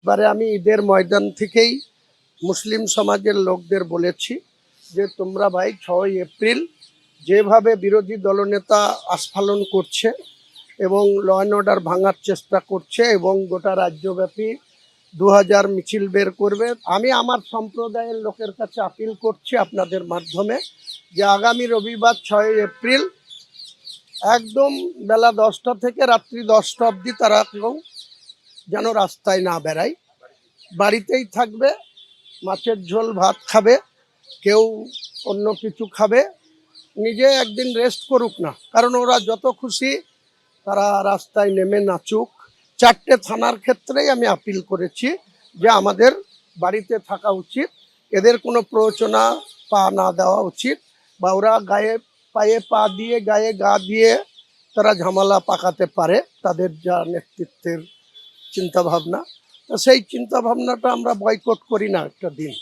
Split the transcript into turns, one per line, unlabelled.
এবারে আমি ঈদের ময়দান থেকেই মুসলিম সমাজের লোকদের বলেছি যে তোমরা ভাই ৬ এপ্রিল যেভাবে বিরোধী দলনেতা আস্ফালন করছে এবং ল অ্যান্ড অর্ডার ভাঙার চেষ্টা করছে এবং গোটা রাজ্যব্যাপী ২০০০ মিছিল বের করবে, আমি আমার সম্প্রদায়ের লোকের কাছে আপিল করছি আপনাদের মাধ্যমে যে আগামী রবিবার ৬ এপ্রিল একদম বেলা ১০টা থেকে রাত্রি ১০টা অবধি তারা কেউ যেন রাস্তায় না বেড়ায়, বাড়িতেই থাকবে, মাছের ঝোল ভাত খাবে, কেউ অন্য কিছু খাবে, নিজে একদিন রেস্ট করুক না, কারণ ওরা যত খুশি তারা রাস্তায় নেমে নাচুক। ৪টে থানার ক্ষেত্রেই আমি আপিল করেছি যে আমাদের বাড়িতে থাকা উচিত, এদের কোনো প্ররোচনা পা না দেওয়া উচিত, বা ওরা গায়ে পায়ে পা দিয়ে গায়ে গা দিয়ে তারা ঝামেলা পাকাতে পারে, তাদের যা নেতৃত্বের চিন্তাভাবনা, সেই চিন্তাভাবনাটা আমরা বয়কট করি না একটা দিন।